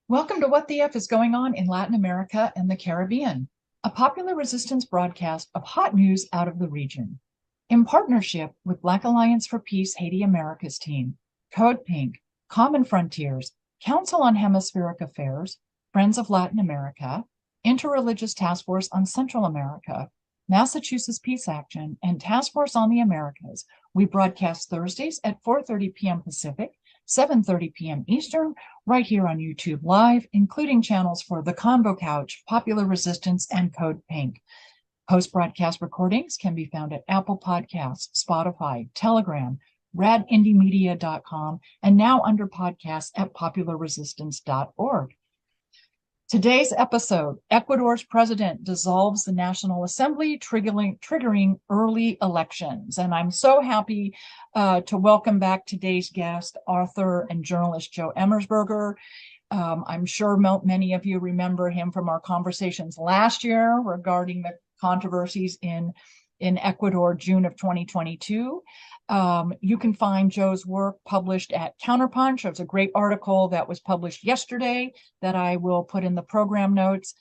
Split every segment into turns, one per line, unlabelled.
Welcome to What the F is Going On in Latin America and the Caribbean, a popular resistance broadcast of hot news out of the region. In partnership with Black Alliance for Peace Haiti Americas team, Code Pink, Common Frontiers, Council on Hemispheric Affairs, Friends of Latin America, Interreligious Task Force on Central America, Massachusetts Peace Action, and Task Force on the Americas, we broadcast Thursdays at 4:30 p.m. Pacific, 7:30 p.m. Eastern, right here on YouTube Live, including channels for The Convo Couch, Popular Resistance, and Code Pink. Post-broadcast recordings can be found at Apple Podcasts, Spotify, Telegram, radindiemedia.com, and now under podcasts at popularresistance.org. Today's episode, Ecuador's president dissolves the National Assembly, triggering early elections. And I'm so happy to welcome back today's guest, author and journalist Joe Emersberger. I'm sure many of you remember him from our conversations last year regarding the controversies in Ecuador, June of 2022. You can find Joe's work published at CounterPunch. There's a great article that was published yesterday that I will put in the program notes.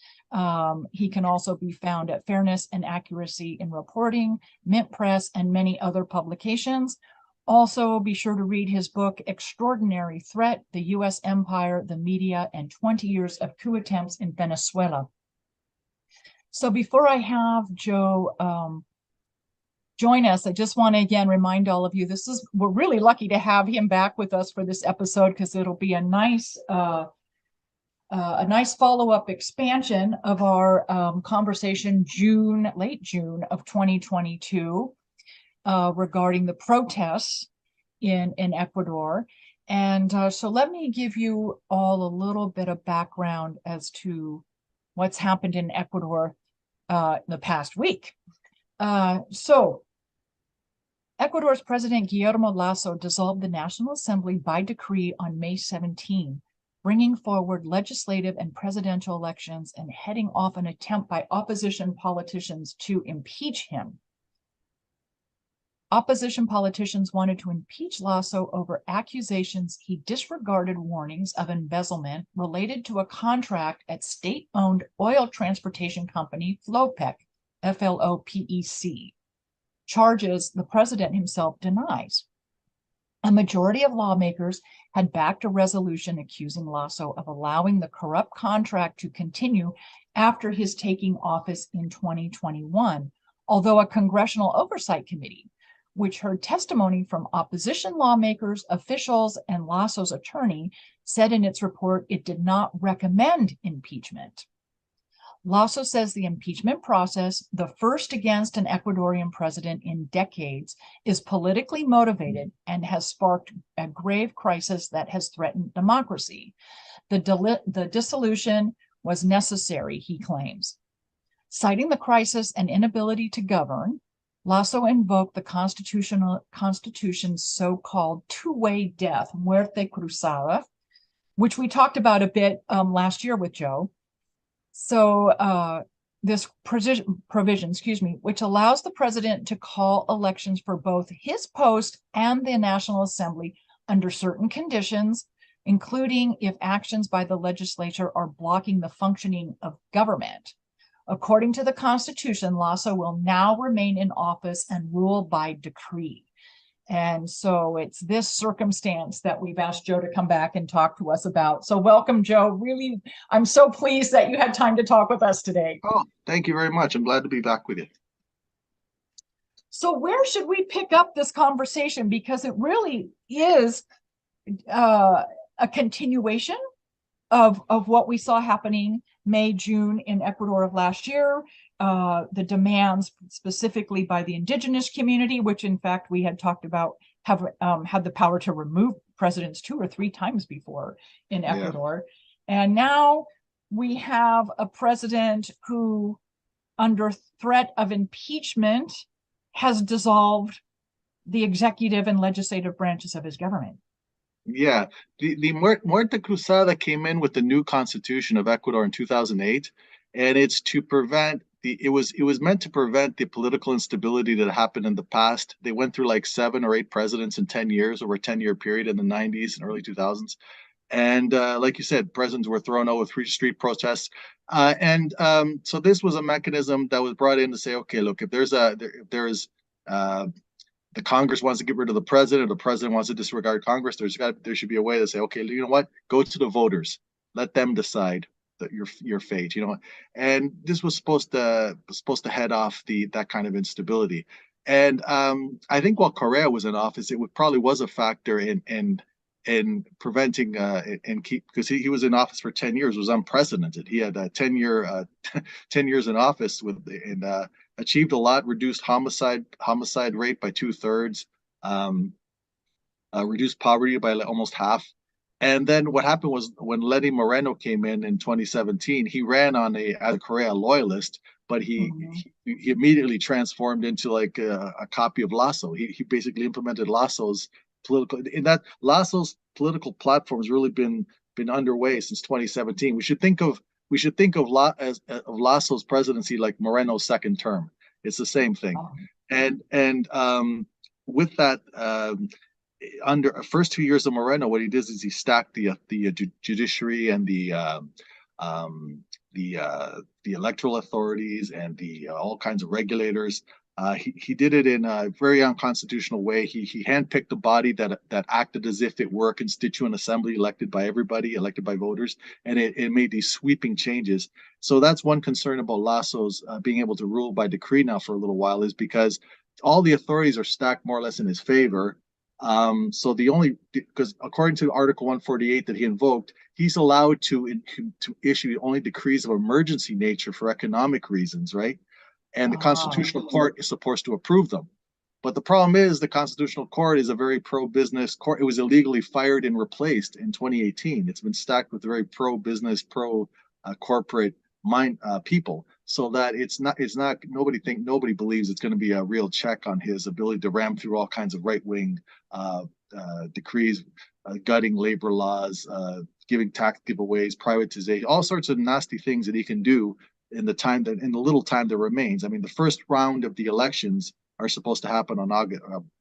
He can also be found at Fairness and Accuracy in Reporting, MintPress, and many other publications. Also, be sure to read his book, Extraordinary Threat, the U.S. Empire, the Media, and 20 Years of Coup Attempts in Venezuela. So before I have Joe join us, I just want to again remind all of you, we're really lucky to have him back with us for this episode because it'll be a nice follow-up expansion of our conversation late June of 2022 regarding the protests in Ecuador. And so let me give you all a little bit of background as to what's happened in Ecuador the past week. So Ecuador's President Guillermo Lasso dissolved the National Assembly by decree on May 17, bringing forward legislative and presidential elections and heading off an attempt by opposition politicians to impeach him. Opposition politicians wanted to impeach Lasso over accusations he disregarded warnings of embezzlement related to a contract at state-owned oil transportation company Flopec, Flopec. Charges the president himself denies. A majority of lawmakers had backed a resolution accusing Lasso of allowing the corrupt contract to continue after his taking office in 2021, although a congressional oversight committee, which heard testimony from opposition lawmakers, officials, and Lasso's attorney, said in its report it did not recommend impeachment. Lasso says the impeachment process, the first against an Ecuadorian president in decades, is politically motivated and has sparked a grave crisis that has threatened democracy. The dissolution was necessary, he claims. Citing the crisis and inability to govern, Lasso invoked the Constitution's so-called two-way death, muerte cruzada, which we talked about a bit last year with Joe. So this provision, which allows the president to call elections for both his post and the National Assembly under certain conditions, including if actions by the legislature are blocking the functioning of government. According to the Constitution, Lasso will now remain in office and rule by decree. And so it's this circumstance that we've asked Joe to come back and talk to us about. So welcome, Joe. Really, I'm so pleased that you had time to talk with us today.
Oh, thank you very much. I'm glad to be back with you.
So where should we pick up this conversation? Because it really is a continuation of what we saw happening May, June in Ecuador of last year. The demands specifically by the indigenous community, which in fact we had talked about, have had the power to remove presidents 2 or 3 times before in Ecuador. Yeah. And now we have a president who, under threat of impeachment, has dissolved the executive and legislative branches of his government.
Yeah, the Muerte Cruzada came in with the new constitution of Ecuador in 2008, and it's to prevent it was meant to prevent the political instability that happened in the past. They went through like 7 or 8 presidents in 10 years, over a 10-year period in the 90s and early 2000s. And like you said, presidents were thrown out with street protests. So this was a mechanism that was brought in to say, okay, look, if there's uh, the Congress wants to get rid of the president, or the president wants to disregard Congress, there should be a way to say, okay, you know what, go to the voters, let them decide your fate, you know. And this was supposed to head off that kind of instability. And I think while Correa was in office, probably was a factor in preventing and keep, because he was in office for 10 years, was unprecedented. He had a 10 years in office and achieved a lot, reduced homicide rate by 2/3, um, reduced poverty by almost half. And then what happened was when Lenin Moreno came in 2017, he ran as a Correa loyalist, but
Mhm.
he immediately transformed into like a copy of Lasso. He basically implemented Lasso's political platform has really been underway since 2017. We should think of Lasso's presidency like Moreno's second term. It's the same thing.
Oh.
And with that, under first 2 years of Moreno, what he did is he stacked the judiciary and um, the electoral authorities and the all kinds of regulators. He did it in a very unconstitutional way. He handpicked a body that acted as if it were a constituent assembly elected by everybody, elected by voters, and it made these sweeping changes. So that's one concern about Lasso's being able to rule by decree now for a little while, is because all the authorities are stacked more or less in his favor. So because according to Article 148 that he invoked, he's allowed to issue only decrees of emergency nature for economic reasons, right? And the
Oh.
Constitutional Court is supposed to approve them. But the problem is the Constitutional Court is a very pro-business court. It was illegally fired and replaced in 2018. It's been stacked with very pro-business, pro-corporate people, so that nobody believes it's going to be a real check on his ability to ram through all kinds of right-wing uh, decrees, gutting labor laws, giving tax giveaways, privatization, all sorts of nasty things that he can do in the little time that remains. I mean, the first round of the elections are supposed to happen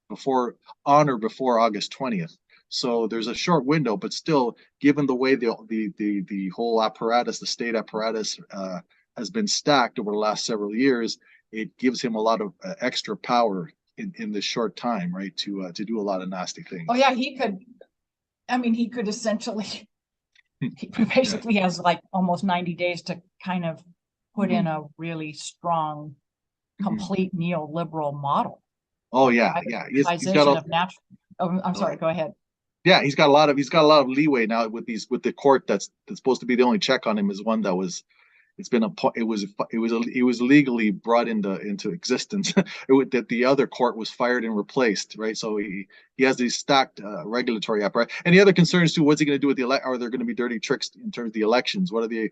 before August 20th. So there's a short window, but still, given the way the whole apparatus, the state apparatus, has been stacked over the last several years, it gives him a lot of extra power in this short time, right, to do a lot of nasty
Oh
things.
yeah, he could. I mean, he could essentially. He
Yeah.
basically has like almost 90 days to kind of put in
Mhm.
a really strong,
Mhm.
complete neoliberal model
Oh
of
yeah, yeah. He's got
privatization
a
of natural. Oh, I'm
oh,
sorry. Go ahead.
yeah. He's got a lot of leeway now with the court that's supposed to be the only check on him is one that was it's been a it was legally brought into existence. That the other court was fired and replaced, right? So he has these stacked regulatory apparatus. And the other concerns too, what's he going to do with are there going to be dirty tricks in terms of the elections? What are the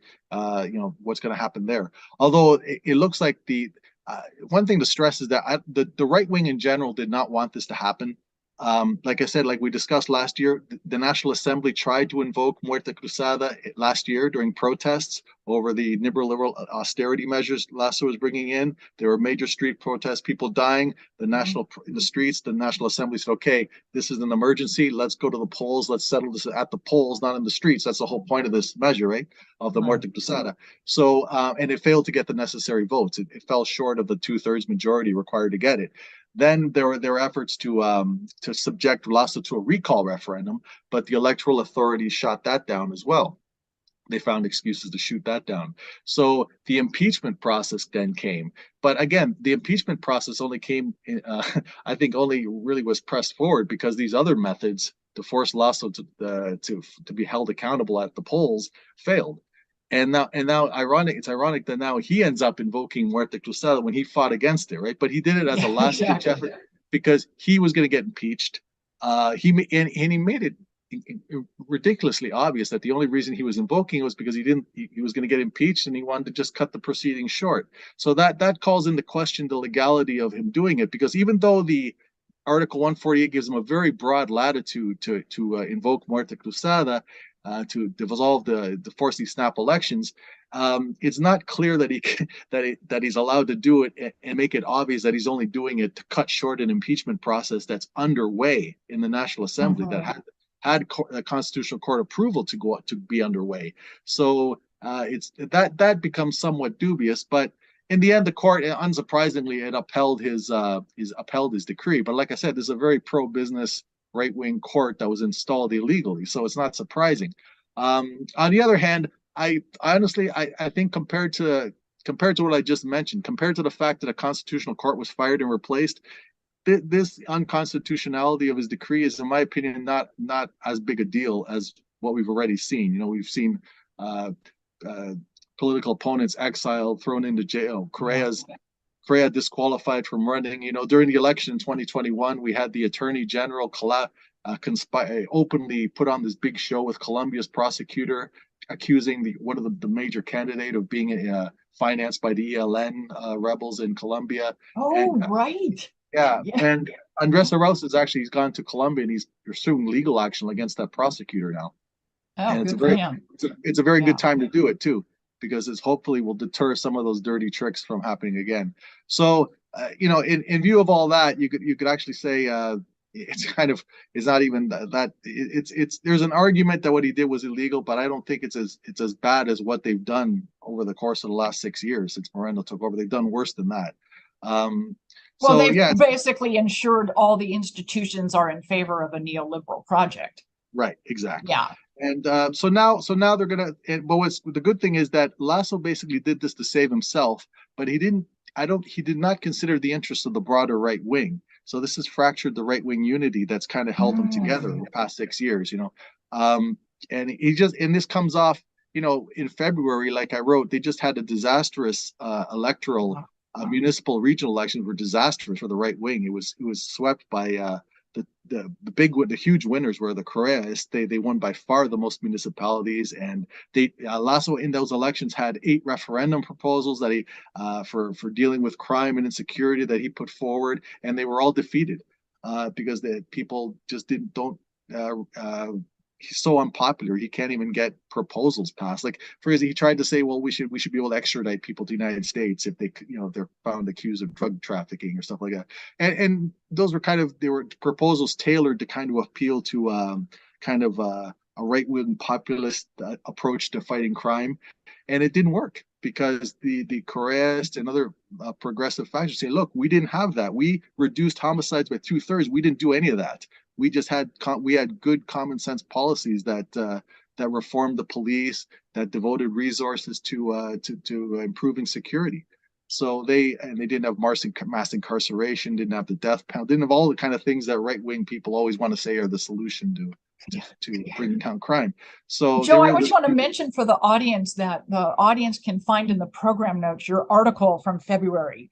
what's going to happen there? Although it looks like the one thing to stress is that the right wing in general did not want this to happen. Like I said, like we discussed last year, the National Assembly tried to invoke Muerte Cruzada last year during protests over the liberal austerity measures Lasso was bringing in. There were major street protests, people dying. In the streets, the National Assembly said, "Okay, this is an emergency. Let's go to the polls. Let's settle this at the polls, not in the streets." That's the whole point of this measure, right? Of the
Right.
Muerte Cruzada. So, and it failed to get the necessary votes. It fell short of the 2/3 majority required to get it. Then there were efforts to subject Lasso to a recall referendum, but the electoral authorities shot that down as well. They found excuses to shoot that down. So the impeachment process then came. But again, the impeachment process only came, I think, only really was pressed forward because these other methods to force Lasso to be held accountable at the polls failed. And now, it's ironic that now he ends up invoking Muerte Cruzada when he fought against it, right? But he did it as a
Yeah.
last ditch effort because he was going to get impeached. He made it ridiculously obvious that the only reason he was invoking was because he was going to get impeached and he wanted to just cut the proceedings short. So that calls into question the legality of him doing it, because even though the Article 148 gives him a very broad latitude to invoke Muerte Cruzada, to dissolve the force these snap elections. It's not clear that that he's allowed to do it and make it obvious that he's only doing it to cut short an impeachment process that's underway in the National Assembly
Mhm.
had constitutional court approval to be underway. So it's that becomes somewhat dubious, but in the end, the court, unsurprisingly, it upheld his decree. But like I said, this is a very pro-business right-wing court that was installed illegally, so it's not surprising. On the other hand, I honestly I think compared to what I just mentioned, compared to the fact that a constitutional court was fired and replaced, this unconstitutionality of his decree is, in my opinion, not as big a deal as what we've already seen. You know, we've seen uh, uh, political opponents exiled, thrown into jail. Correa disqualified from running. You know, during the election in 2021, we had the attorney general openly put on this big show with Colombia's prosecutor, accusing one of the major candidate of being financed by the ELN rebels in Colombia.
Oh,
And
right.
yeah,
Yeah.
and Andres Arauz he's gone to Colombia and he's pursuing legal action against that prosecutor now.
Oh,
And
good for him.
it's a very
Yeah.
good time to do it too, because it's hopefully will deter some of those dirty tricks from happening again. So you know, in view of all that, you could actually say it's kind of it's not even that it's there's an argument that what he did was illegal, but I don't think it's as bad as what they've done over the course of the last 6 years since Moreno took over. They've done worse than that. Um,
Well,
so
they've
yeah,
basically ensured all the institutions are in favor of a neoliberal project.
right, exactly.
Yeah.
And so now they're gonna. But what's the good thing is that Lasso basically did this to save himself, but he didn't. He did not consider the interests of the broader right wing. So this has fractured the right wing unity that's kind of held them together in the past 6 years. You know, um, and this comes off. You know, in February, like I wrote, they just had a disastrous electoral. Municipal regional elections were disastrous for the right wing. It was swept by the huge winners were the Correists. They won by far the most municipalities, and they Lasso in those elections had 8 referendum proposals that he for dealing with crime and insecurity that he put forward, and they were all defeated because the people just didn't don't. He's so unpopular he can't even get proposals passed. Like for example, he tried to say, well, we should be able to extradite people to the United States if they if they're found accused of drug trafficking or stuff like that. And those were they were proposals tailored to kind of appeal to a right wing populist approach to fighting crime, and it didn't work because the Correists and other progressive factions say, look, we didn't have that. We reduced homicides by 2/3. We didn't do any of that. We just had good common sense policies that reformed the police, that devoted resources to improving security. So they didn't have mass incarceration, didn't have the death penalty, didn't have all the kind of things that right wing people always want to say are the solution to bring down crime. So
Joe, I just want to mention for the audience that the audience can find in the program notes your article from February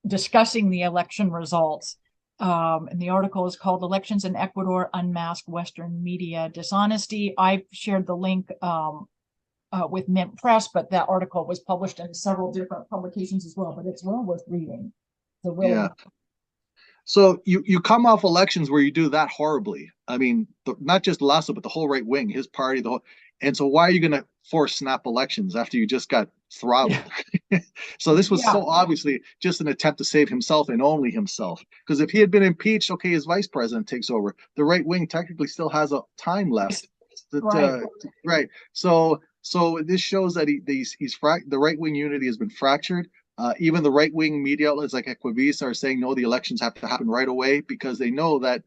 discussing the election results. And the article is called Elections in Ecuador, Unmask Western Media Dishonesty. I shared the link with MintPress, but that article was published in several different publications as well, but it's well worth reading. So
yeah. So you come off elections where you do that horribly. I mean, not just Lasso, but the whole right wing, his party, and so why are you going to force snap elections after you just got throttled? So this was so obviously just an attempt to save himself and only himself. Because if he had been impeached, okay, his vice president takes over. The right wing technically still has a time left. Right. So this shows that the right wing unity has been fractured. Even the right wing media outlets like Ecuavisa are saying no, the elections have to happen right away because they know that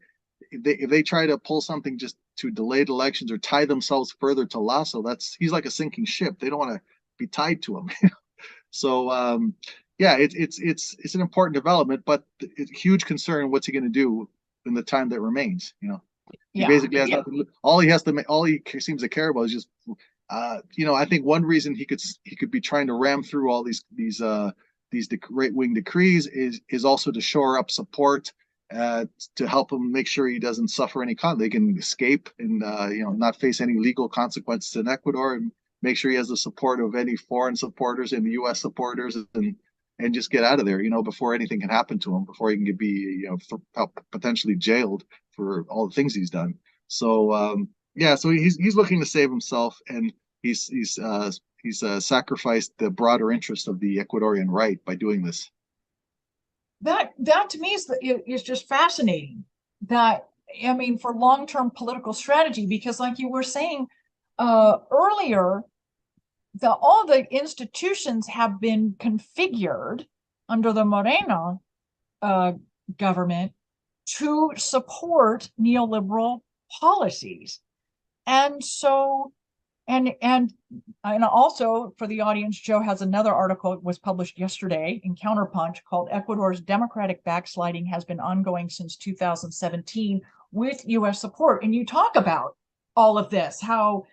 if they try to pull something just to delay the elections or tie themselves further to Lasso, he's like a sinking ship. They don't want to be tied to him. So it's an important development, but it's a huge concern. What's he going to do in the time that remains? He basically has nothing. All he seems to care about is just I think one reason he could be trying to ram through all these right wing decrees is also to shore up support to help him make sure he doesn't suffer any they can escape and not face any legal consequences in Ecuador, and make sure he has the support of any foreign supporters and the U.S. supporters, and just get out of there before anything can happen to him, before he can be potentially jailed for all the things he's done. So so he's looking to save himself, and he's sacrificed the broader interest of the Ecuadorian right by doing this.
That to me is just fascinating. That I mean, for long-term political strategy, because like you were saying earlier, all the institutions have been configured under the Morena government to support neoliberal policies. And so, and also for the audience, Joe has another article that was published yesterday in CounterPunch called Ecuador's Democratic Backsliding Has Been Ongoing Since 2017 with US support. And you talk about all of this, how,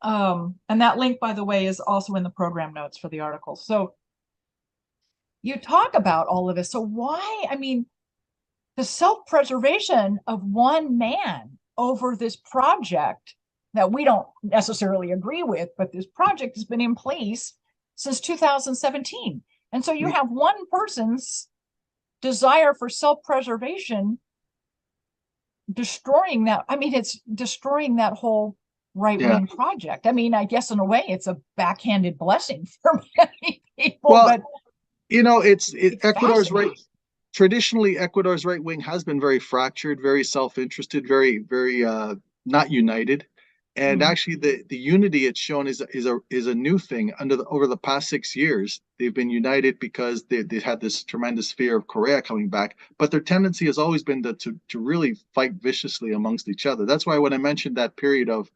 and that link, by the way, is also in the program notes for the article. So you talk about all of this. So why, I mean, the self-preservation of one man over this project that we don't necessarily agree with, but this project has been in place since 2017. And so you have one person's desire for self-preservation destroying that. I mean, it's destroying that whole right-wing project. I mean, I guess in a way it's a backhanded blessing for many people,
well,
but
it's Ecuador's right. Traditionally, Ecuador's right wing has been very fractured, very self-interested, very not united. And actually, the unity it's shown is a new thing. Over the past 6 years, they've been united because they had this tremendous fear of Korea coming back. But their tendency has always been to really fight viciously amongst each other. That's why when I mentioned that period of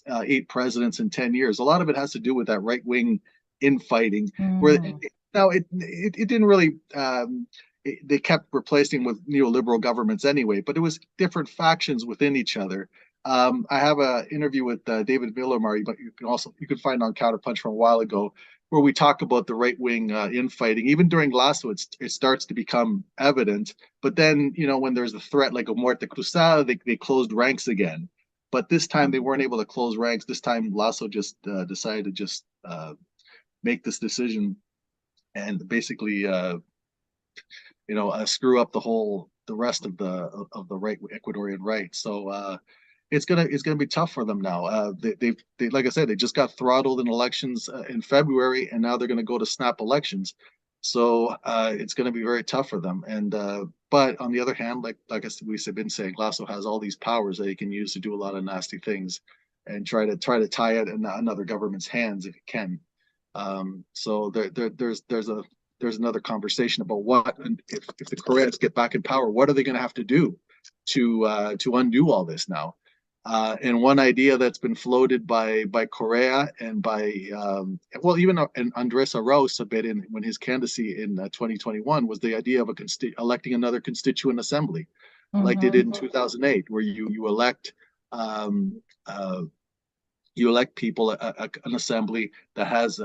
8 presidents in 10 years, a lot of it has to do with that right wing infighting. Where now it didn't really. They kept replacing with neoliberal governments anyway, but it was different factions within each other. I have an interview with David Villamar, but you can find on CounterPunch from a while ago, where we talk about the right wing infighting. Even during Lasso, it starts to become evident. But then, when there's a threat like a Muerte Cruzada, they closed ranks again. But this time they weren't able to close ranks. This time Lasso just decided to just make this decision and basically screw up the rest of the right Ecuadorian right. So it's gonna be tough for them now. They like I said, they just got throttled in elections in February, and now they're gonna go to snap elections. So it's gonna be very tough for them. And but on the other hand, like we've been saying, Lasso has all these powers that he can use to do a lot of nasty things, and try to tie it in another government's hands if he can. So there's another conversation about what if the Koreans get back in power, what are they going to have to do to undo all this now? And one idea that's been floated by Korea and by even Andres Arauz a bit when his candidacy in 2021 was the idea of electing another constituent assembly, like they did in 2008, where you elect people, an assembly that has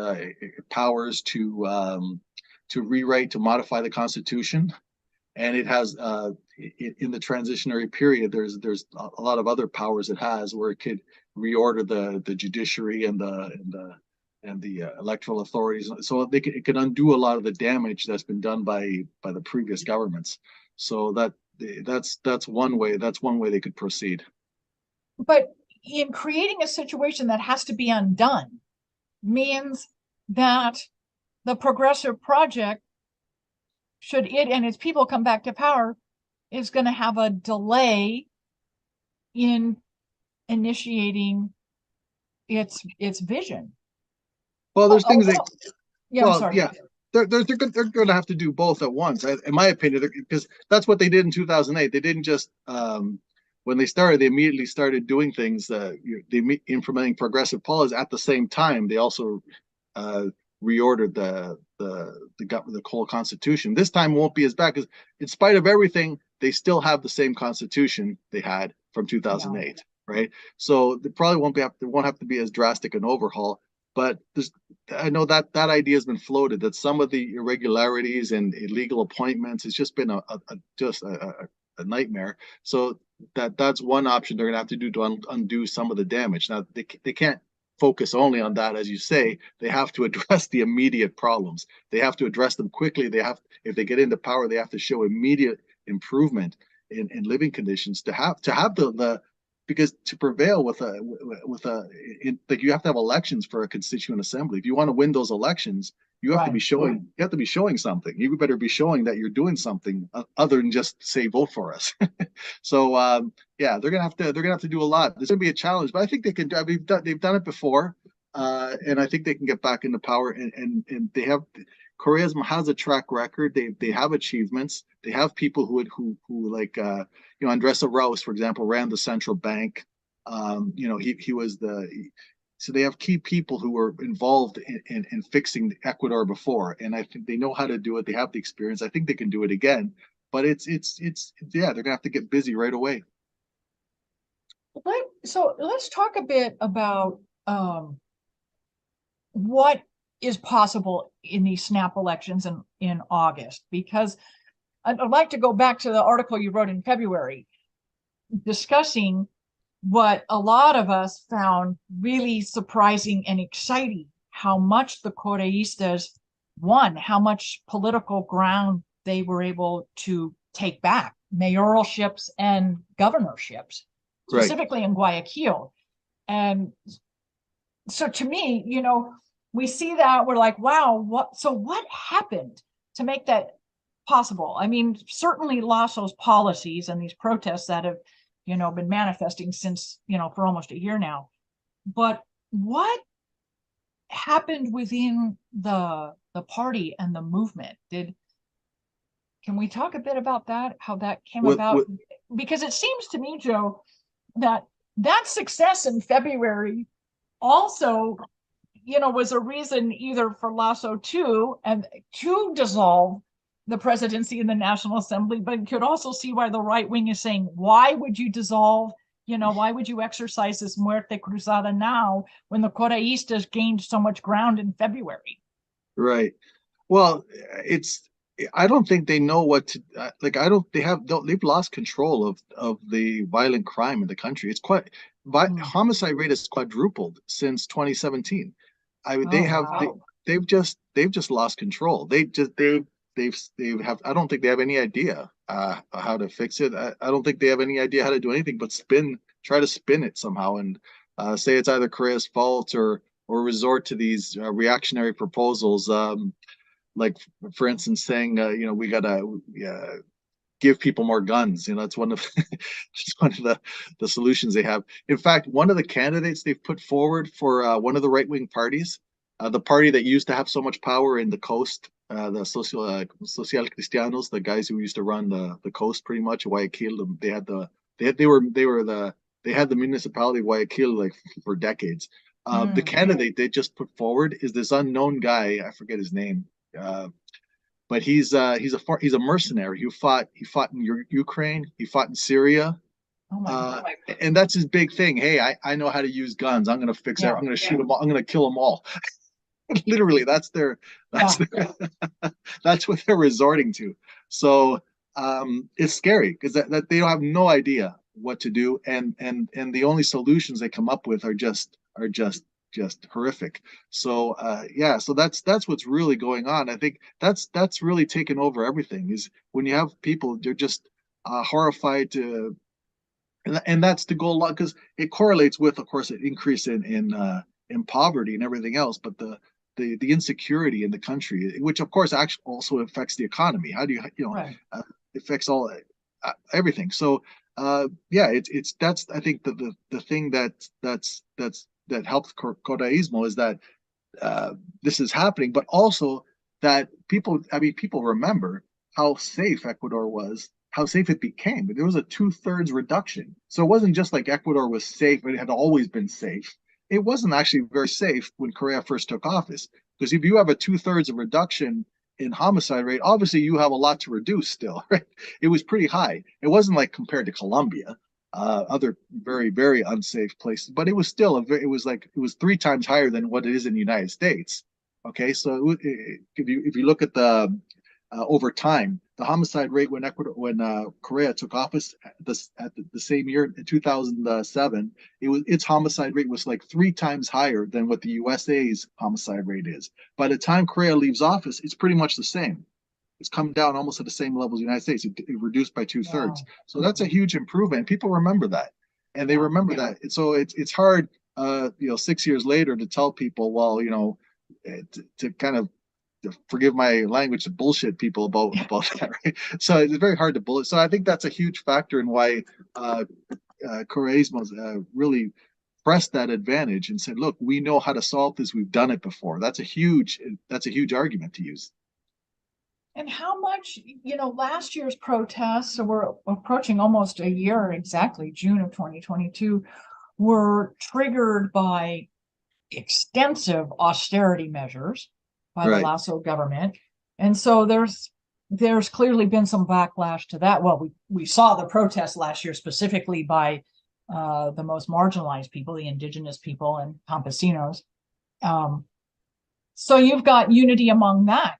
powers to rewrite, to modify the Constitution, and it has in the transitionary period. There's a lot of other powers it has, where it could reorder the judiciary and the electoral authorities, so it can undo a lot of the damage that's been done by the previous governments. So that's one way. That's one way they could proceed.
But in creating a situation that has to be undone means that the progressive project, should it and its people come back to power, is going to have a delay in initiating its vision.
Well, there's things that
I'm sorry.
They're going to have to do both at once, in my opinion, because that's what they did in 2008. They didn't just when they started, they immediately started doing things. They implementing progressive policies at the same time. They also reordered the whole constitution. This time won't be as bad, because in spite of everything, they still have the same constitution they had from 2008, right? So they probably won't have to be as drastic an overhaul. But I know that idea has been floated, that some of the irregularities and illegal appointments, it's just been a nightmare. So that's one option they're going to have to do to undo some of the damage. Now they can't focus only on that, as you say. They have to address the immediate problems. They have to address them quickly. If they get into power, they have to show immediate improvement in living conditions to have the because to prevail like you have to have elections for a constituent assembly. If you want to win those elections, You have to be showing. You have to be showing something. You better be showing that you're doing something other than just say vote for us. So yeah, they're gonna have to do a lot. There's gonna be a challenge, but I think they can do. I mean, they've done it before, and I think they can get back into power. And they have. Korea has a track record. They have achievements. They have people who like Andres Arauz, for example, ran the central bank. He was so they have key people who were involved in fixing Ecuador before, and I think they know how to do it. They have the experience. I think they can do it again, but it's yeah, they're gonna have to get busy right away.
So let's talk a bit about what is possible in these snap elections in August, because I'd like to go back to the article you wrote in February discussing what a lot of us found really surprising and exciting, how much the Correístas won, how much political ground they were able to take back, mayoralships and governorships, specifically in Guayaquil. And so to me, we see that, we're like, wow, what happened to make that possible? I mean, certainly Lasso's policies and these protests that have been manifesting since for almost a year now, but what happened within the party and the movement? Can we talk a bit about that, how that came about? Because it seems to me, Joe, that success in February also was a reason either for Lasso to dissolve the presidency in the National Assembly, but you could also see why the right wing is saying, why would you dissolve, why would you exercise this muerte cruzada now when the Correístas gained so much ground in February?
Right. Well, I don't think they know what to they've lost control of the violent crime in the country. It's homicide rate has quadrupled since 2017. They've just lost control. I don't think they have any idea how to fix it. I don't think they have any idea how to do anything but try to spin it somehow and say it's either Korea's fault or resort to these reactionary proposals. Like for instance, saying we gotta give people more guns. It's one of just one of the solutions they have. In fact, one of the candidates they've put forward for one of the right wing parties, the party that used to have so much power in the coast, the Social Cristianos, the guys who used to run the coast pretty much, Guayaquil. They had the municipality of Guayaquil like for decades. The candidate they just put forward is this unknown guy. I forget his name. But he's a mercenary who fought in Ukraine, he fought in Syria, and that's his big thing. Hey, I know how to use guns. I'm gonna fix it. I'm gonna shoot them all. I'm gonna kill them all. Literally, that's that's what they're resorting to. So it's scary because that they don't have no idea what to do, and the only solutions they come up with are just horrific. So so that's what's really going on. I think that's really taken over everything. Is when you have people, they're just horrified to, and that's to go along because it correlates with, of course, an increase in poverty and everything else, but the insecurity in the country, which of course actually also affects the economy. How do affects all everything. So that's I think the thing that helps Correísmo is that this is happening, but also that people remember how safe Ecuador was, how safe it became. There was a 2/3 reduction. So it wasn't just like Ecuador was safe, but it had always been safe. It wasn't actually very safe when Correa first took office, because if you have a 2/3 of reduction in homicide rate, obviously you have a lot to reduce still, right? It was pretty high. It wasn't like compared to Colombia, other very, very unsafe places, but it was still it was 3 times higher than what it is in the United States. Okay, so if you look at the over time, the homicide rate when Correa took office at the same year in 2007, its homicide rate was like 3 times higher than what the USA's homicide rate is. By the time Correa leaves office, it's pretty much the same. It's come down almost at the same level as the United States. It reduced by 2/3. Wow. So that's a huge improvement. People remember that, and they remember that. And so it's hard, 6 years later, to tell people, well, to kind of forgive my language, to bullshit people about that, right? So it's very hard to bullet. So I think that's a huge factor in why Correismo really pressed that advantage and said, "Look, we know how to solve this. We've done it before." That's a huge argument to use.
And how much, last year's protests, so we're approaching almost a year exactly, June of 2022, were triggered by extensive austerity measures by the
Right.
Lasso government. And so there's clearly been some backlash to that. Well, we saw the protests last year specifically by the most marginalized people, the indigenous people and campesinos. So you've got unity among that,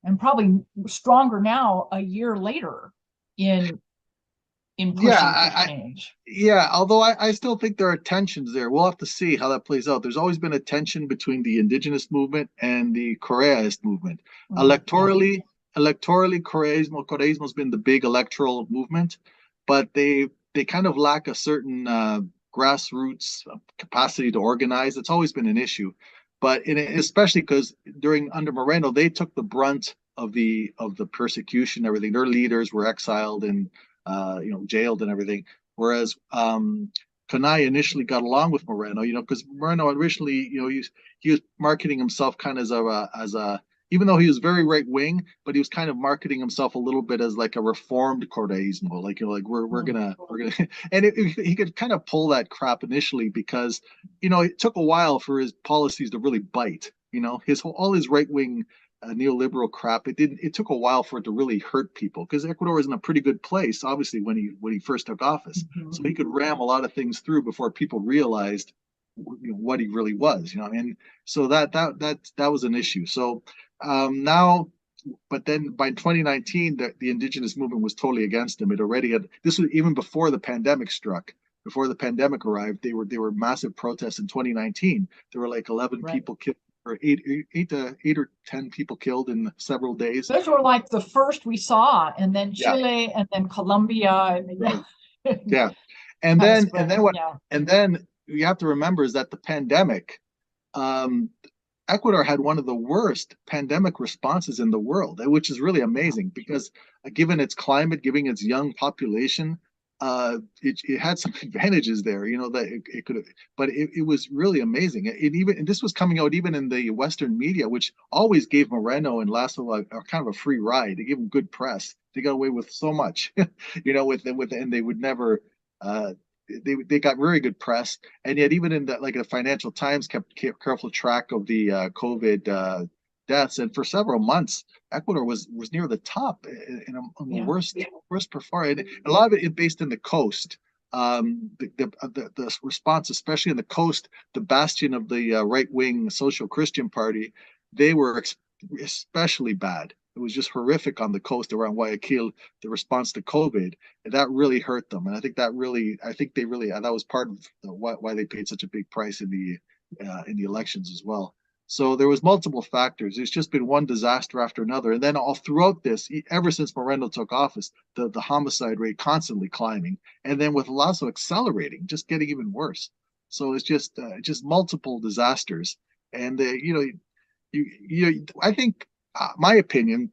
and probably stronger now a year later in pushing for change.
Although I still think there are tensions there. We'll have to see how that plays out. There's always been a tension between the indigenous movement and the Correaist movement. Electorally, Correismo's been the big electoral movement, but they kind of lack a certain grassroots capacity to organize. It's always been an issue, but especially because under Moreno, they took the brunt of the persecution, everything. Their leaders were exiled and jailed and everything. Whereas Kanai initially got along with Moreno, because Moreno originally, he was marketing himself kind of as a even though he was very right wing, but he was kind of marketing himself a little bit as like a reformed Correísmo, like we're gonna and he could kind of pull that crap initially because it took a while for his policies to really bite. All his right wing neoliberal crap. It took a while for it to really hurt people because Ecuador was in a pretty good place, obviously, when he first took office. So he could ram a lot of things through before people realized what he really was. And so that was an issue. So now, but then by 2019, the indigenous movement was totally against him. It already had. This was even before the pandemic struck. Before the pandemic arrived, they were massive protests in 2019. There were like 11 people killed, or eight or 10 people killed in several days.
Those were like the first we saw, and then Chile, and then Colombia,
and and then you have to remember is that the pandemic, Ecuador had one of the worst pandemic responses in the world, which is really amazing because given its climate, given its young population, it had some advantages there, that it could have, but it was really amazing. And this was coming out even in the Western media, which always gave Moreno and Lasso a kind of a free ride. They gave them good press. They got away with so much, and they would never. They got very good press, and yet even in the Financial Times kept careful track of the COVID deaths, and for several months Ecuador was near the top in the worst performer. And a lot of it is based in the coast. The response, especially in the coast, the bastion of the right wing Social Christian Party, they were especially bad. It was just horrific on the coast around Guayaquil. The response to COVID, and that really hurt them. And I think that was part of why they paid such a big price in the elections as well. So there was multiple factors. It's just been one disaster after another. And then all throughout this, ever since Moreno took office, the homicide rate constantly climbing. And then with Lasso accelerating, just getting even worse. So it's just multiple disasters. And, I think, my opinion,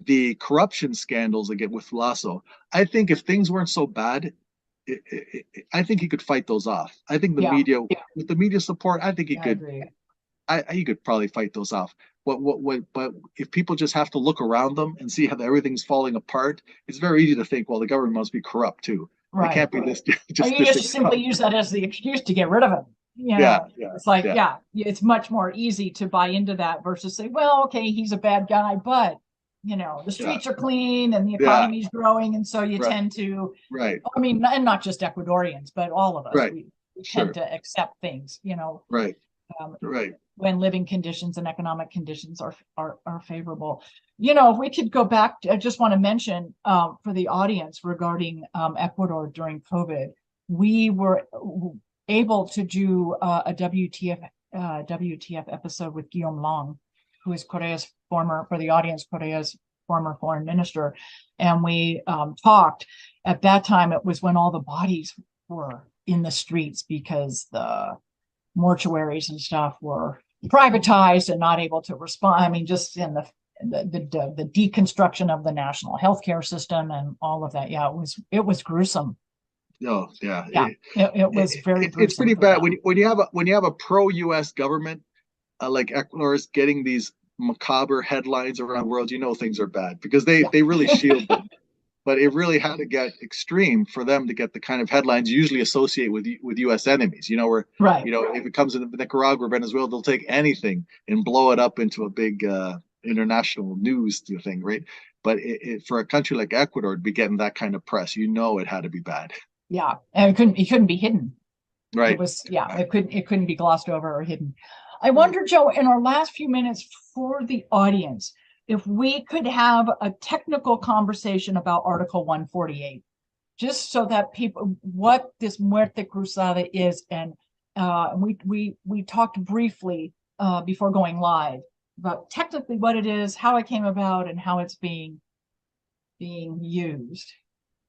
the corruption scandals again with Lasso, I think if things weren't so bad, I think he could fight those off. I think with the media support, I think he could. He could probably fight those off. But if people just have to look around them and see how everything's falling apart, it's very easy to think, well, the government must be corrupt too. Right. It can't be this.
Just simply use that as the excuse to get rid of him. It's like, it's much more easy to buy into that versus say, well, okay, he's a bad guy, but the streets are clean and the economy's growing, and so you tend to.
Right.
I mean, and not just Ecuadorians, but all of us.
Right.
We tend to accept things.
Right.
When living conditions and economic conditions are favorable. If we could go back, I just want to mention for the audience regarding Ecuador during COVID, we were able to do a WTF episode with Guillermo, who is Correa's former foreign minister, and we talked. At that time, it was when all the bodies were in the streets because the mortuaries and stuff were privatized and not able to respond. I mean, just in the deconstruction of the national healthcare system and all of that. Yeah, it was gruesome.
Oh, yeah.
Yeah, it was very
It's
gruesome
pretty
for
bad
them.
when you have a pro-US government like Ecuador is getting these macabre headlines around the world. You know things are bad because
Yeah.
they really shield them. But it really had to get extreme for them to get the kind of headlines usually associated with U.S. enemies. Where
Right.
if it comes in Nicaragua or Venezuela, they'll take anything and blow it up into a big international news thing, right? But for a country like Ecuador to be getting that kind of press, it had to be bad,
Yeah, and it couldn't be hidden. It
right?
was, yeah, it couldn't be glossed over or hidden. I
Right.
wonder, Joe, in our last few minutes for the audience, if we could have a technical conversation about Article 148, just so that people, what this muerte cruzada is, and we talked briefly before going live about technically what it is, how it came about, and how it's being used.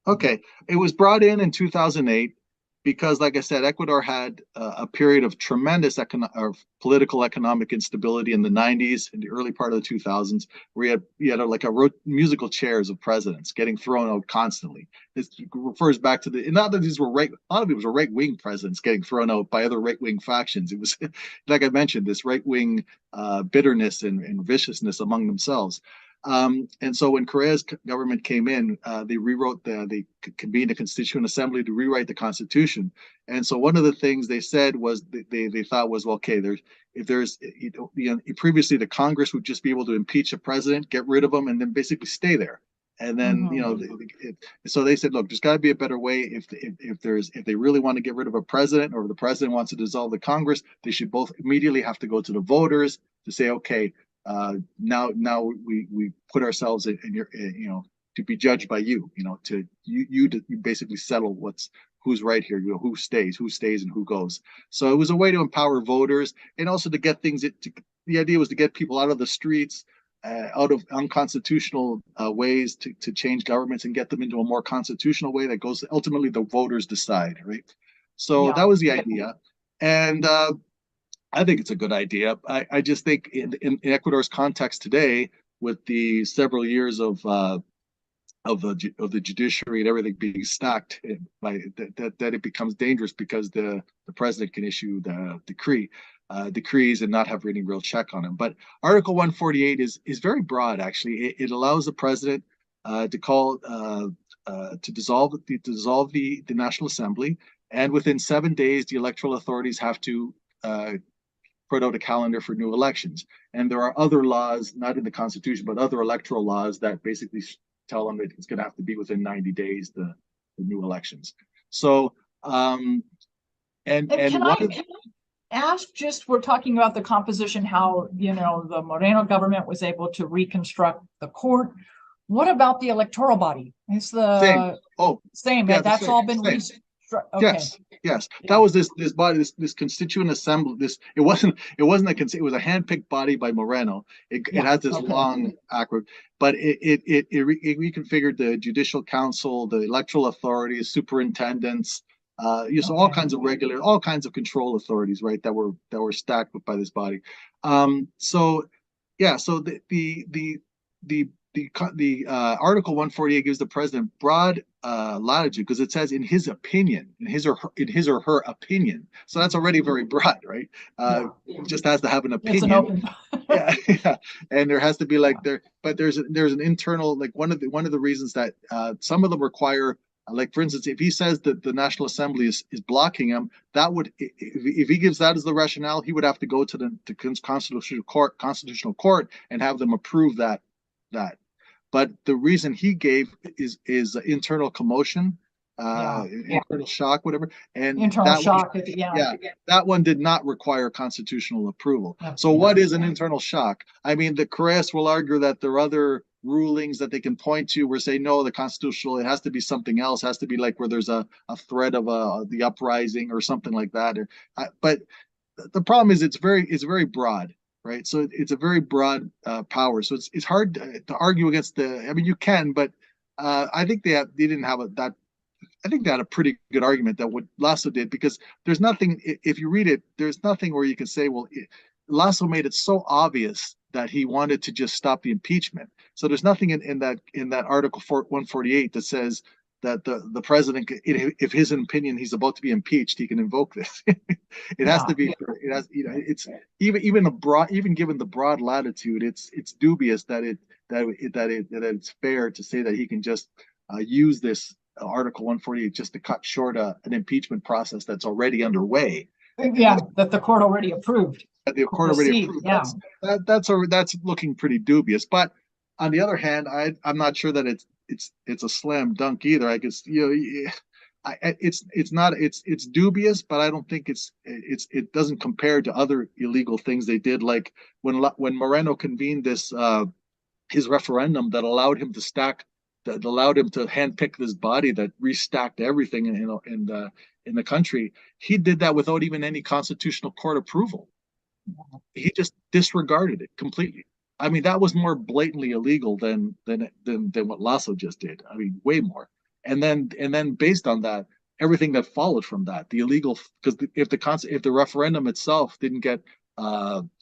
Okay, it was brought in 2008 because, like I said, Ecuador had a period of tremendous political economic instability in the 90s and the early part of the 2000s, where you had like musical chairs of presidents getting thrown out constantly. This refers back to not that these were a lot of it were right wing presidents getting thrown out by other right wing factions. It was, like I mentioned, this right wing bitterness and viciousness among themselves. And so when Correa's government came in, they convened a constituent assembly to rewrite the constitution. And so one of the things they said was they thought was, well, okay, previously the Congress would just be able to impeach a president, get rid of him, and then basically stay there. And then so they said, look, there's got to be a better way. If they really want to get rid of a president, or if the president wants to dissolve the Congress, they should both immediately have to go to the voters to say, okay, now we put ourselves in your, to be judged by you, to basically settle who's right here, who stays and who goes. So it was a way to empower voters and also to get the idea was to get people out of the streets, out of unconstitutional ways to change governments and get them into a more constitutional way that goes ultimately the voters decide, right? So
Yeah.
that was the idea. And I think it's a good idea. I just think in Ecuador's context today, with the several years of the judiciary and everything being stacked, that it becomes dangerous because the president can issue the decrees and not have any real check on them. But Article 148 is very broad. Actually, it allows the president to call to dissolve the National Assembly, and within 7 days, the electoral authorities have to put out a calendar for new elections. And there are other laws, not in the Constitution, but other electoral laws that basically tell them that it's going to have to be within 90 days, the new elections. So,
And can I ask, just we're talking about the composition, how, the Moreno government was able to reconstruct the court. What about the electoral body? Is
same.
the
Oh,
same?
yeah,
That's
same.
all been
Same.
Okay.
Yes. That was this body, this constituent assembly. It wasn't it was a handpicked body by Moreno. It has this long acronym, but it reconfigured the judicial council, the electoral authorities, superintendents, so all kinds of control authorities, right, that were stacked by this body. So yeah, so the Article 148 gives the president broad latitude because it says in his opinion, in his or her opinion. So that's already very broad, right? It just has to have an opinion.
It's an open.
yeah, and there has to be but there's an internal, like one of the reasons that some of them require. Like, for instance, if he says that the National Assembly is blocking him, that would, if he gives that as the rationale, he would have to go to the constitutional court and have them approve that. But the reason he gave is internal commotion, internal shock, whatever, and
internal shock.
that one did not require constitutional approval. So what is an internal shock? I mean, the Correas will argue that there are other rulings that they can point to where say no, the constitutional, it has to be something else, it has to be like where there's a threat of the uprising or something like that. But the problem is it's very broad, right? So it's a very broad power. So it's hard to argue against the. I mean, you can, but I think they didn't have that. I think they had a pretty good argument that what Lasso did, because there's nothing. If you read it, there's nothing where you can say, well, Lasso made it so obvious that he wanted to just stop the impeachment. So there's nothing in that Article 148 that says that the president, if his opinion he's about to be impeached, he can invoke this. It has to be. It has. It's even given the broad latitude, it's dubious that it's fair to say that he can just use this Article 148 just to cut short an impeachment process that's already underway.
Yeah, that the court already approved.
That the court already approved. Yeah. That's looking pretty dubious. But on the other hand, I'm not sure that it's a slam dunk either. I guess it's dubious, but I don't think it doesn't compare to other illegal things they did, like when Moreno convened this his referendum that allowed him to handpick this body that restacked everything in the country. He did that without even any constitutional court approval. He just disregarded it completely. I mean, that was more blatantly illegal than what Lasso just did. I mean, way more. And then based on that, everything that followed from that, the illegal, because if the referendum itself didn't get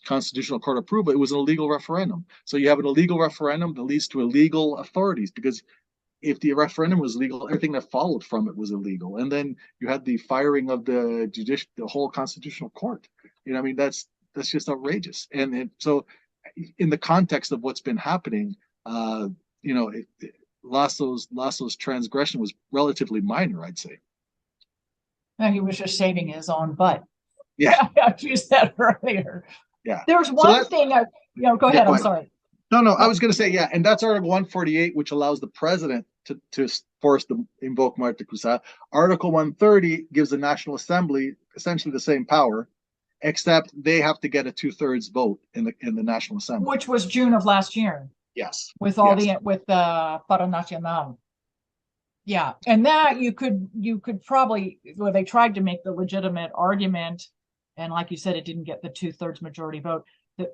constitutional court approval, it was an illegal referendum. So you have an illegal referendum that leads to illegal authorities, because if the referendum was legal, everything that followed from it was illegal. And then you had the firing of the whole constitutional court. I mean, that's just outrageous. And so in the context of what's been happening, Lasso's transgression was relatively minor, I'd say.
No, he was just saving his own butt.
Yeah,
you said earlier.
Yeah,
there's one thing. Go ahead. I'm sorry.
No, I was going to say, yeah, and that's Article 148, which allows the president to force to invoke Muerte Cruzada. Article 130 gives the National Assembly essentially the same power, except they have to get a 2/3 vote in the National Assembly,
which was June of last year.
Yes,
with the Paro Nacional. Yeah, and that you could probably, well, they tried to make the legitimate argument, and like you said, it didn't get the 2/3 majority vote.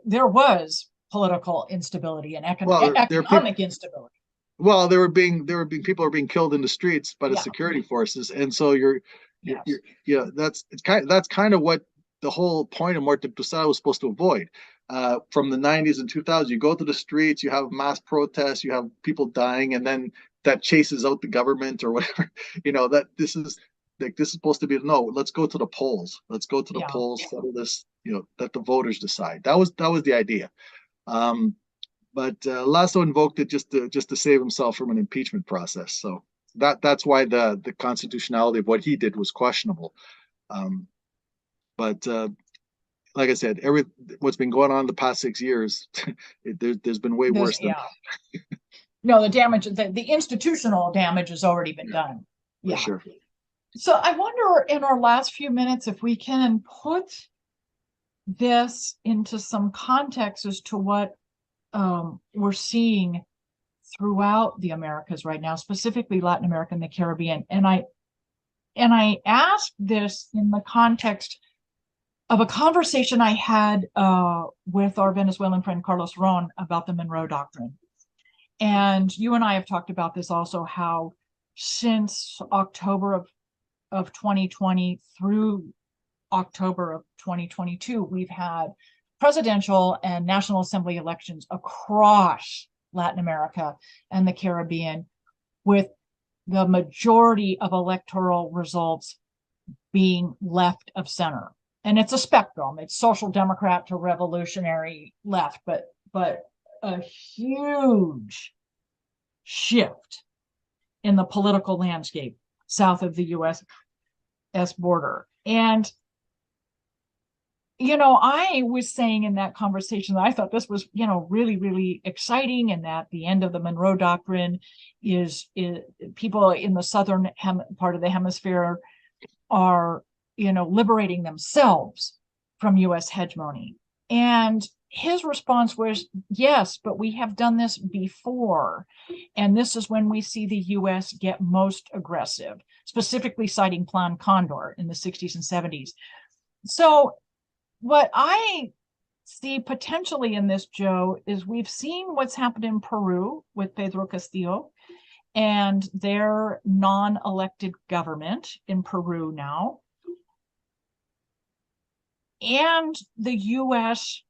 There was political instability and economic instability.
Well, people are being killed in the streets by the security forces, and so that's kind of what the whole point of Muerte Cruzada was supposed to avoid. From the 90s and 2000s, you go to the streets, you have mass protests, you have people dying, and then that chases out the government or whatever. That this is supposed to be, no, let's go to the polls. Let's go to the polls, settle this, let the voters decide. That was the idea. But Lasso invoked it just to save himself from an impeachment process. So that's why the constitutionality of what he did was questionable. But like I said, what's been going on the past 6 years, there's been way worse than that.
No, the damage, the institutional damage has already been done.
Yeah, for sure.
So I wonder, in our last few minutes, if we can put this into some context as to what we're seeing throughout the Americas right now, specifically Latin America and the Caribbean. And I ask this in the context of a conversation I had with our Venezuelan friend Carlos Ron about the Monroe Doctrine. And you and I have talked about this also, how since October of 2020 through October of 2022, we've had presidential and National Assembly elections across Latin America and the Caribbean, with the majority of electoral results being left of center. And it's a spectrum. It's social democrat to revolutionary left, but a huge shift in the political landscape south of the US border. And I was saying in that conversation that I thought this was, really, really exciting, and that the end of the Monroe Doctrine is people in the southern part of the hemisphere are, liberating themselves from US hegemony. And his response was, yes, but we have done this before. And this is when we see the US get most aggressive, specifically citing Plan Condor in the 60s and 70s. So what I see potentially in this, Joe, is we've seen what's happened in Peru with Pedro Castillo and their non-elected government in Peru now. and the U.S.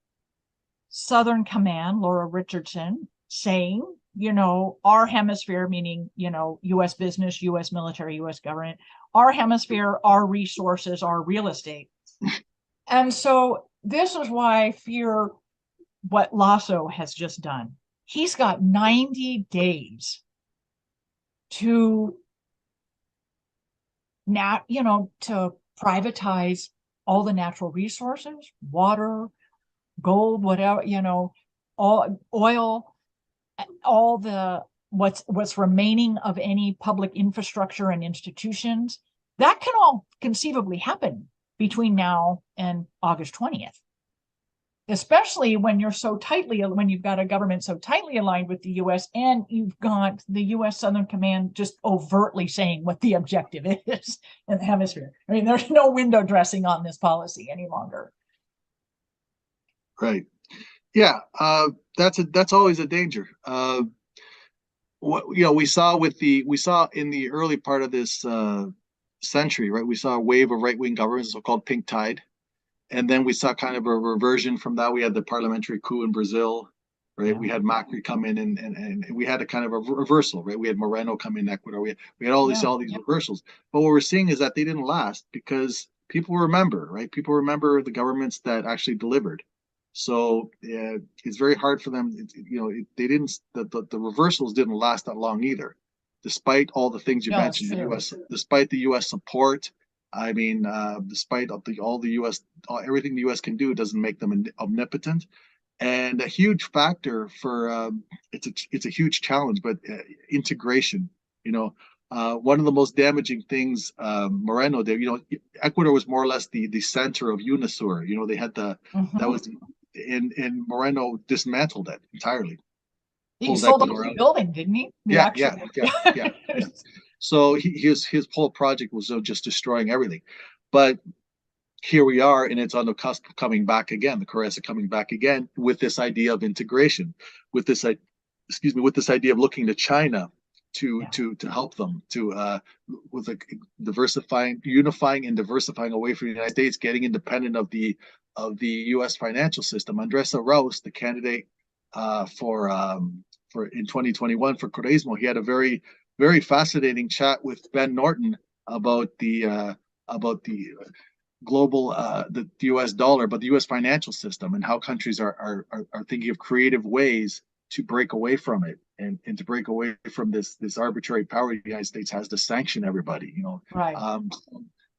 Southern Command, Laura Richardson, saying, our hemisphere, meaning, U.S. business, U.S. military, U.S. government, our hemisphere, our resources, our real estate. And so this is why I fear what Lasso has just done. He's got 90 days to to privatize all the natural resources, water, gold, whatever, all oil, all the what's remaining of any public infrastructure and institutions. That can all conceivably happen between now and August 20th. Especially when you've got a government so tightly aligned with the U.S. and you've got the U.S. Southern Command just overtly saying what the objective is in the hemisphere. I mean, there's no window dressing on this policy any longer.
Right. Yeah. That's always a danger. We saw in the early part of this century, right? We saw a wave of right-wing governments, so-called pink tide. And then we saw kind of a reversion from that. We had the parliamentary coup in Brazil, right? Yeah. We had Macri come in and we had a kind of a reversal, right? We had Moreno come in Ecuador. We had all these reversals. But what we're seeing is that they didn't last because people remember, right? People remember the governments that actually delivered. So it's very hard for them. They didn't. The reversals didn't last that long either, despite all the things you mentioned. Despite the U.S. support. I mean, despite all the U.S. everything the U.S. can do, it doesn't make them omnipotent. And a huge factor for it's a huge challenge, but integration. One of the most damaging things Moreno did. Ecuador was more or less the center of UNASUR. They had that was, and Moreno dismantled it entirely.
He sold off the building, didn't he?
Yeah. So his whole project was just destroying everything. But here we are, and it's on the cusp of coming back again. The Caressa coming back again with this idea of integration, with this idea of looking to China to help them with unifying and diversifying away from the United States, getting independent of the U.S. financial system. Andrés Arauz, the candidate for in 2021 for Correismo, he had a very, very fascinating chat with Ben Norton about the global the U.S. dollar, but the U.S. financial system and how countries are thinking of creative ways to break away from it and to break away from this arbitrary power the United States has to sanction everybody.
Right.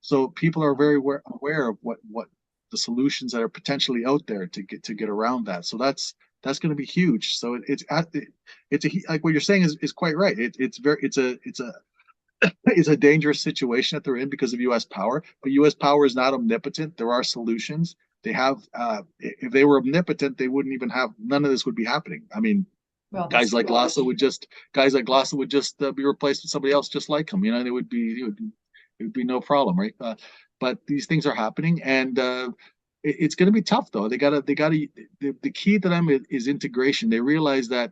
So people are very aware of what the solutions that are potentially out there to get around that. So that's going to be huge. So it's like what you're saying is quite right. It's a dangerous situation that they're in because of U.S. power, but U.S. power is not omnipotent. There are solutions. They have. If they were omnipotent, they wouldn't even have. None of this would be happening. I mean, guys like Lasso would just be replaced with somebody else just like him. It would be no problem, right? But these things are happening, and it's going to be tough though. They gotta. The key to them is integration. They realize that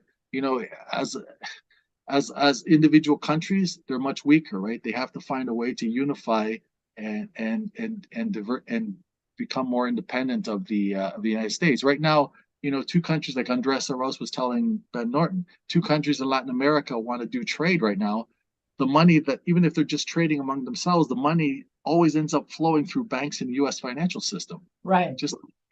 as individual countries, they're much weaker, right? They have to find a way to unify and become more independent of the United States. Right now, two countries like Andrés Arauz was telling Ben Norton, two countries in Latin America want to do trade right now. The money that, even if they're just trading among themselves, the money always ends up flowing through banks in the U.S. financial system.
Right.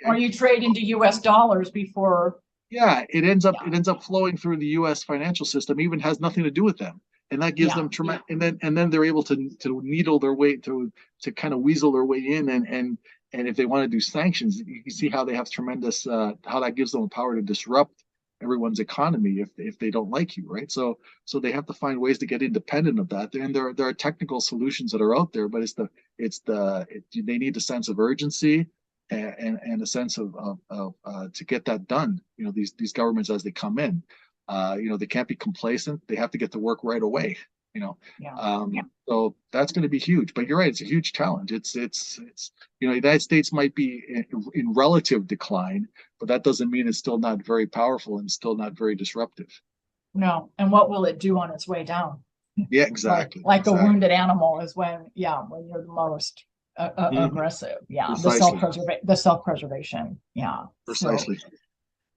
Or you trade into U.S. dollars before.
Yeah, it ends up flowing through the U.S. financial system, even has nothing to do with them, and that gives them tremendous. And then they're able to needle their way to kind of weasel their way in, and if they want to do sanctions, you can see how they have tremendous how that gives them the power to disrupt everyone's economy if they don't like you, right? So they have to find ways to get independent of that, and there are technical solutions that are out there, but they need a sense of urgency and a sense of to get that done. These governments as they come in, they can't be complacent. They have to get to work right away. So that's going to be huge. But you're right; it's a huge challenge. It's the United States might be in relative decline, but that doesn't mean it's still not very powerful and still not very disruptive.
No, and what will it do on its way down?
Yeah, exactly.
Like a wounded animal is when you're the most aggressive. Yeah,
Precisely.
the self-preservation. Yeah.
Precisely.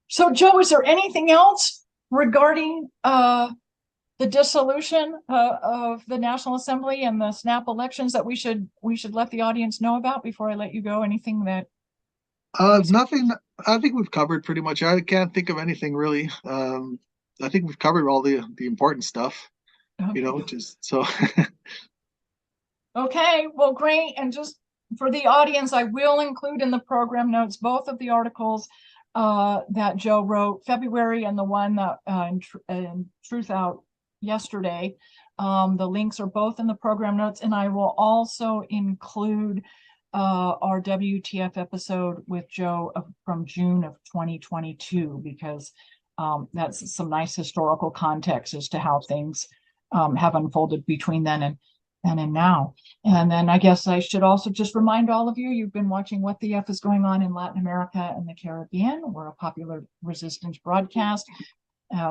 So Joe, is there anything else regarding the dissolution of the National Assembly and the snap elections that we should let the audience know about before I let you go? Anything that
Nothing. I think we've covered pretty much. I can't think of anything really. I think we've covered all the important stuff.
okay.
Just so.
Okay, well, great. And just for the audience, I will include in the program notes both of the articles that Joe wrote February and the one that in Truth Out yesterday. The links are both in the program notes, and I will also include our WTF episode with Joe from June of 2022, because that's some nice historical context as to how things have unfolded between then and now. And then I guess I should also just remind all of you, you've been watching What the F is Going On in Latin America and the Caribbean. We're a popular resistance broadcast.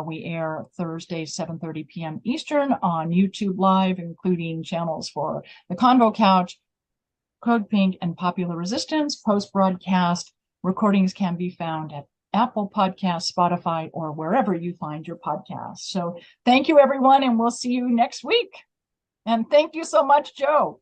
We air Thursdays, 7:30 p.m. Eastern on YouTube Live, including channels for The Convo Couch, Code Pink, and Popular Resistance. Post-broadcast recordings can be found at Apple Podcasts, Spotify, or wherever you find your podcasts. So thank you, everyone, and we'll see you next week. And thank you so much, Joe.